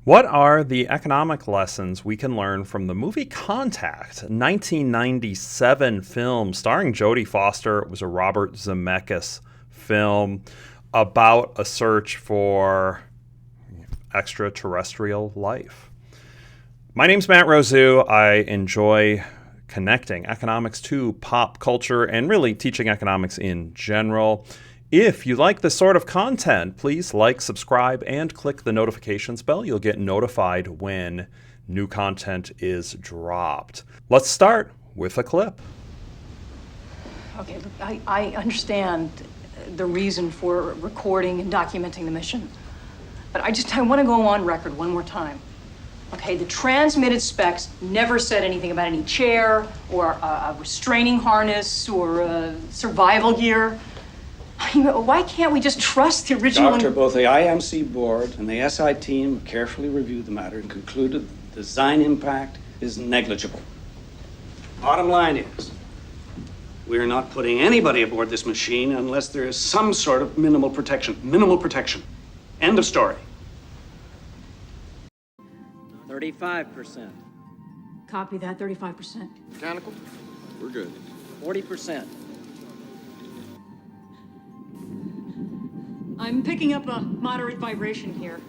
What are the economic lessons we can learn from the movie Contact, a 1997 film starring Jodie Foster? It was a Robert Zemeckis film about a search for extraterrestrial life. My name's Matt Rosu. I enjoy connecting economics to pop culture and really teaching economics in general. If you like this sort of content, please like, subscribe, and click the notifications bell. You'll get notified when new content is dropped. Let's start with a clip. Okay, look, I understand the reason for recording and documenting the mission, but I want to go on record one more time. Okay, the transmitted specs never said anything about any chair or a restraining harness or survival gear. Why can't we just trust the original? Doctor, both the IMC board and the SI team carefully reviewed the matter and concluded the design impact is negligible. Bottom line is, we're not putting anybody aboard this machine unless there is some sort of minimal protection. Minimal protection. End of story. 35%. Copy that, 35%. Mechanical? We're good. 40%. I'm picking up a moderate vibration here.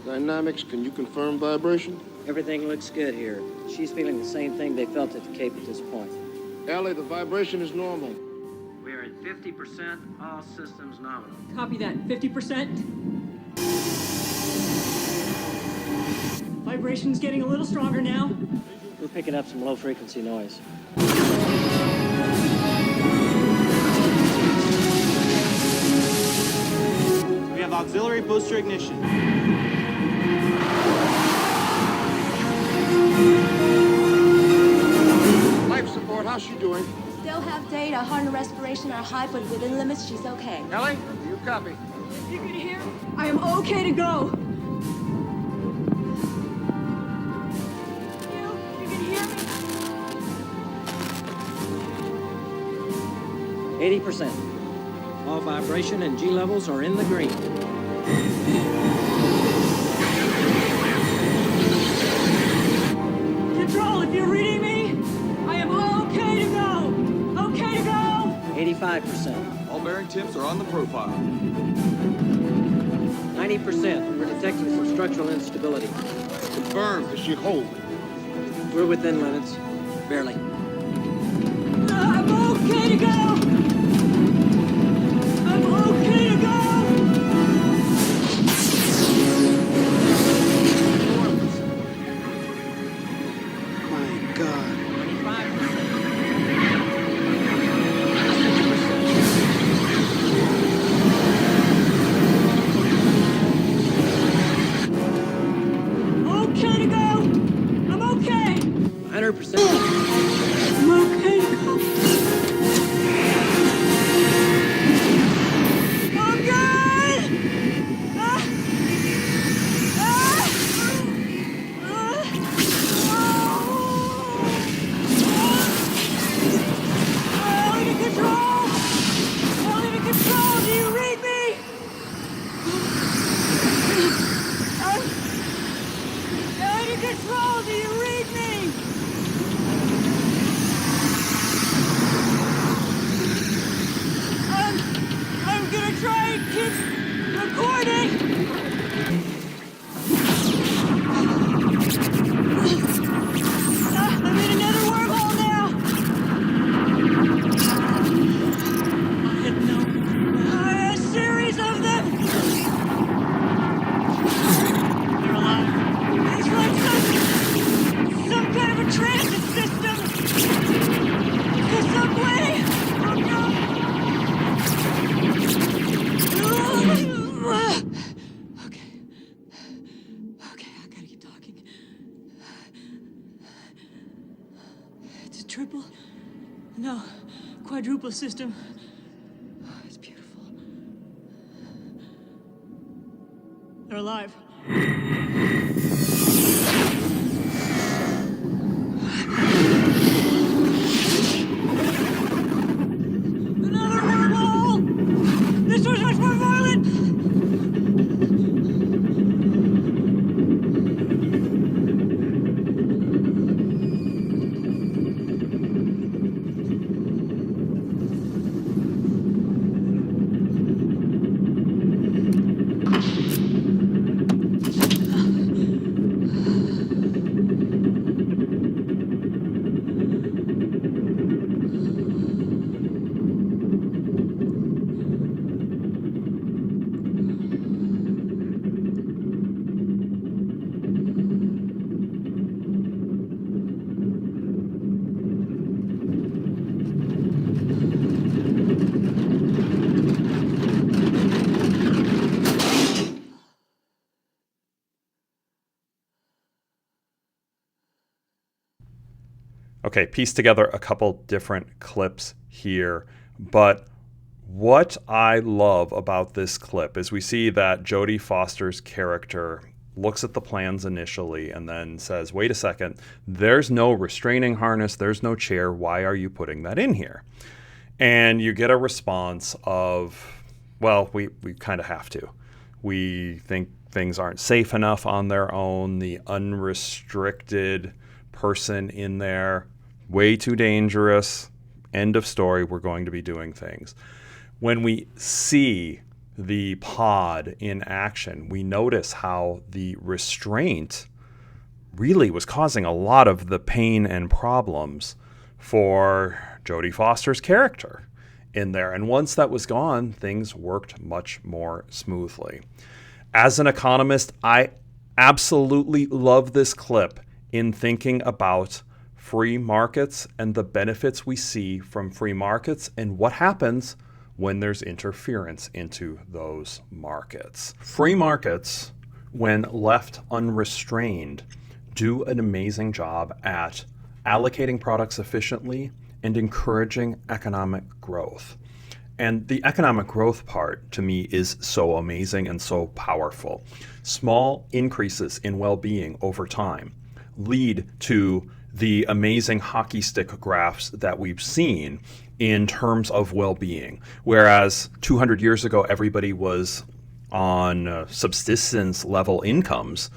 Dynamics, can you confirm vibration? Everything looks good here. She's feeling the same thing they felt at the Cape at this point. Ellie, the vibration is normal. We are at 50%, all systems nominal. Copy that, 50%. Vibration's getting a little stronger now. We're picking up some low-frequency noise. We have auxiliary booster ignition. Life support, how's she doing? Still have data. Heart and respiration are high, but within limits, she's okay. Ellie, do you copy? You can hear? I am okay to go. You can hear me? 80%. All vibration and G levels are in the green. Control, if you're reading me, I am okay to go. Okay to go. 85%. All bearing temps are on the profile. 90%. We're detecting some structural instability. Confirmed. Is she whole? We're within limits. Barely. I'm okay to go. I'm okay to go. My God. 25%. Okay to go. I'm okay. 100%. I'm okay to go. Oh, God! Ah! Ah! Ellie to control! Ellie to control! Do you read me? Ellie to control! Do you read me? I'm gonna try and keep recording. I'm in another wormhole now. A series of them. They're alive. It's like some kind of a transit system. There's some way. Oh, no. Okay, I gotta keep talking. It's a triple, no, quadruple system. It's beautiful. They're alive. Another wormhole! This was much more violent! Okay, piece together a couple different clips here, but what I love about this clip is we see that Jodie Foster's character looks at the plans initially and then says, wait a second, there's no restraining harness, there's no chair, why are you putting that in here? And you get a response of, well, we kind of have to. We think things aren't safe enough on their own. The unrestricted person in there, way too dangerous. End of story. We're going to be doing things. When we see the pod in action, we notice how the restraint really was causing a lot of the pain and problems for Jodie Foster's character in there. And once that was gone, things worked much more smoothly. As an economist, I absolutely love this clip in thinking about free markets and the benefits we see from free markets and what happens when there's interference into those markets. Free markets, when left unrestrained, do an amazing job at allocating products efficiently and encouraging economic growth. And the economic growth part, to me, is so amazing and so powerful. Small increases in well-being over time lead to the amazing hockey stick graphs that we've seen in terms of well-being. Whereas 200 years ago, everybody was on subsistence level incomes.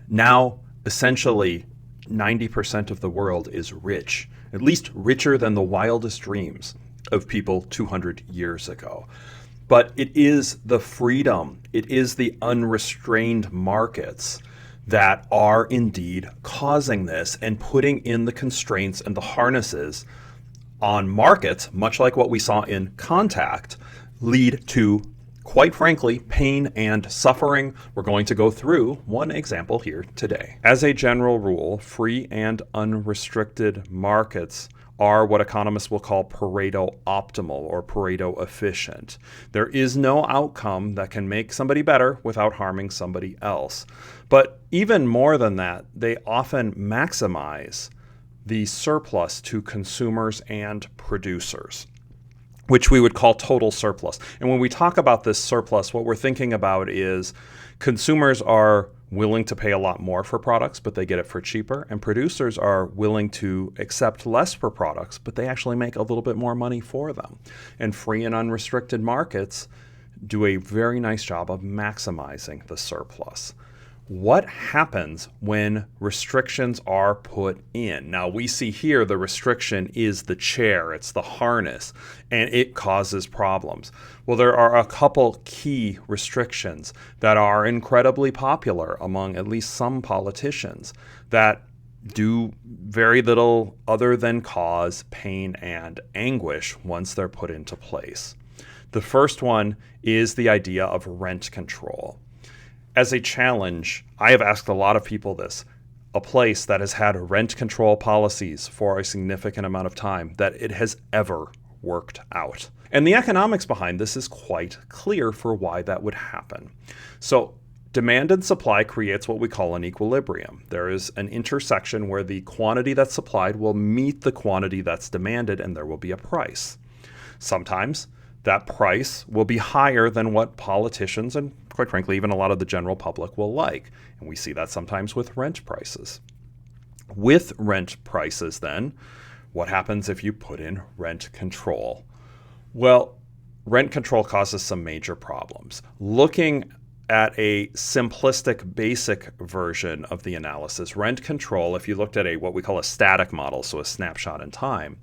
Now, essentially, 90% of the world is rich, at least richer than the wildest dreams of people 200 years ago. But it is the freedom, it is the unrestrained markets that are indeed causing this and putting in the constraints and the harnesses on markets, much like what we saw in Contact, lead to, quite frankly, pain and suffering. We're going to go through one example here today. As a general rule, free and unrestricted markets are what economists will call Pareto optimal or Pareto efficient. There is no outcome that can make somebody better without harming somebody else. But even more than that, they often maximize the surplus to consumers and producers, which we would call total surplus. And when we talk about this surplus, what we're thinking about is consumers are willing to pay a lot more for products, but they get it for cheaper, and producers are willing to accept less for products, but they actually make a little bit more money for them. And free and unrestricted markets do a very nice job of maximizing the surplus. What happens when restrictions are put in? Now, we see here the restriction is the chair, it's the harness, and it causes problems. Well, there are a couple key restrictions that are incredibly popular among at least some politicians that do very little other than cause pain and anguish once they're put into place. The first one is the idea of rent control. As a challenge, I have asked a lot of people this, a place that has had rent control policies for a significant amount of time, that it has ever worked out. And the economics behind this is quite clear for why that would happen. So demand and supply creates what we call an equilibrium. There is an intersection where the quantity that's supplied will meet the quantity that's demanded, and there will be a price. Sometimes that price will be higher than what politicians and, quite frankly, even a lot of the general public will like. And we see that sometimes with rent prices. With rent prices, then, what happens if you put in rent control? Well, rent control causes some major problems. Looking at a simplistic, basic version of the analysis, rent control, if you looked at what we call a static model, so a snapshot in time,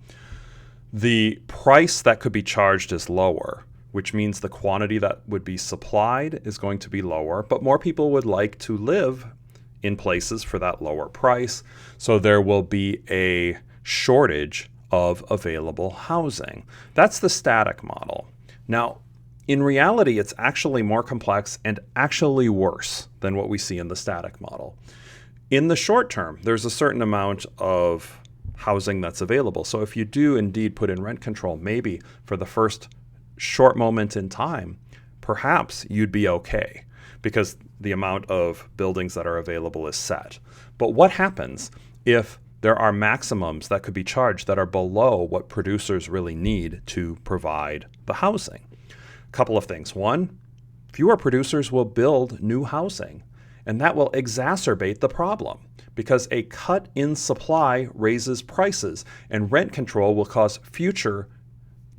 the price that could be charged is lower, which means the quantity that would be supplied is going to be lower, but more people would like to live in places for that lower price, so there will be a shortage of available housing. That's the static model. Now, in reality, it's actually more complex and actually worse than what we see in the static model. In the short term, there's a certain amount of housing that's available. So if you do indeed put in rent control, maybe for the first short moment in time, perhaps you'd be okay because the amount of buildings that are available is set. But what happens if there are maximums that could be charged that are below what producers really need to provide the housing. A couple of things. One, fewer producers will build new housing, and that will exacerbate the problem because a cut in supply raises prices, and rent control will cause future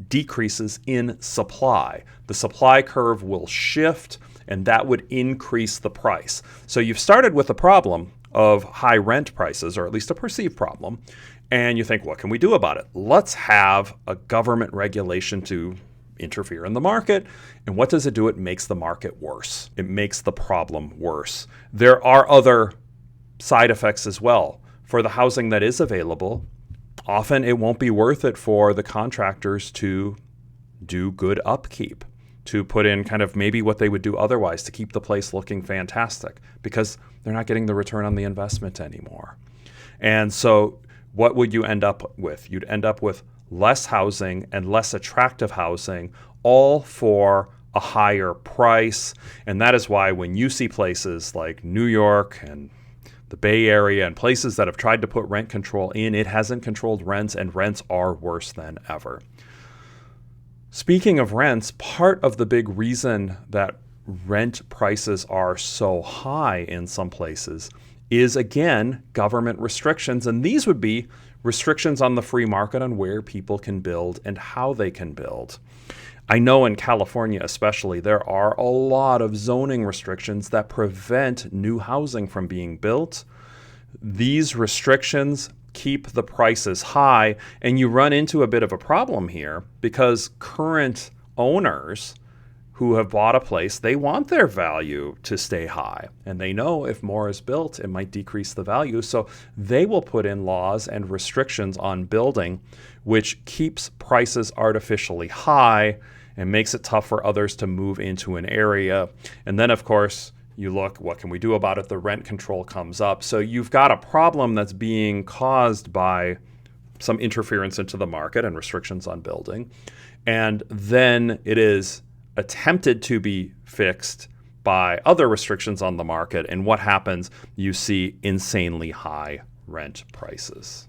decreases in supply. The supply curve will shift, and that would increase the price. So you've started with a problem of high rent prices, or at least a perceived problem, and you think, what can we do about it? Let's have a government regulation to interfere in the market. And what does it do? It makes the market worse. It makes the problem worse. There are other side effects as well. For the housing that is available, often it won't be worth it for the contractors to do good upkeep, to put in kind of maybe what they would do otherwise to keep the place looking fantastic, because they're not getting the return on the investment anymore. And so what would you end up with? You'd end up with less housing and less attractive housing, all for a higher price. And that is why when you see places like New York and the Bay Area and places that have tried to put rent control in, it hasn't controlled rents, and rents are worse than ever. Speaking of rents, part of the big reason that rent prices are so high in some places is, again, government restrictions. And these would be restrictions on the free market on where people can build and how they can build. I know in California especially, there are a lot of zoning restrictions that prevent new housing from being built. These restrictions keep the prices high, and you run into a bit of a problem here because current owners who have bought a place, they want their value to stay high, and they know if more is built, it might decrease the value. So they will put in laws and restrictions on building, which keeps prices artificially high and makes it tough for others to move into an area. And then, of course, you look, what can we do about it? The rent control comes up. So you've got a problem that's being caused by some interference into the market and restrictions on building. And then it is attempted to be fixed by other restrictions on the market. And what happens? You see insanely high rent prices.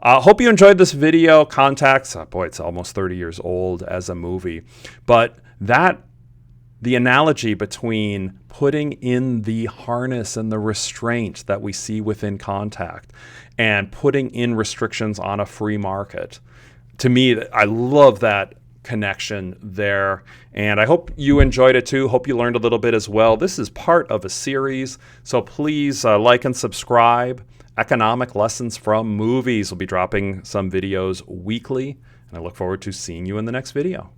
Hope you enjoyed this video. Contacts, boy, it's almost 30 years old as a movie. But the analogy between putting in the harness and the restraint that we see within Contact and putting in restrictions on a free market, to me, I love that connection there. And I hope you enjoyed it too. Hope you learned a little bit as well. This is part of a series, so please like and subscribe. Economic Lessons from Movies. We'll be dropping some videos weekly, and I look forward to seeing you in the next video.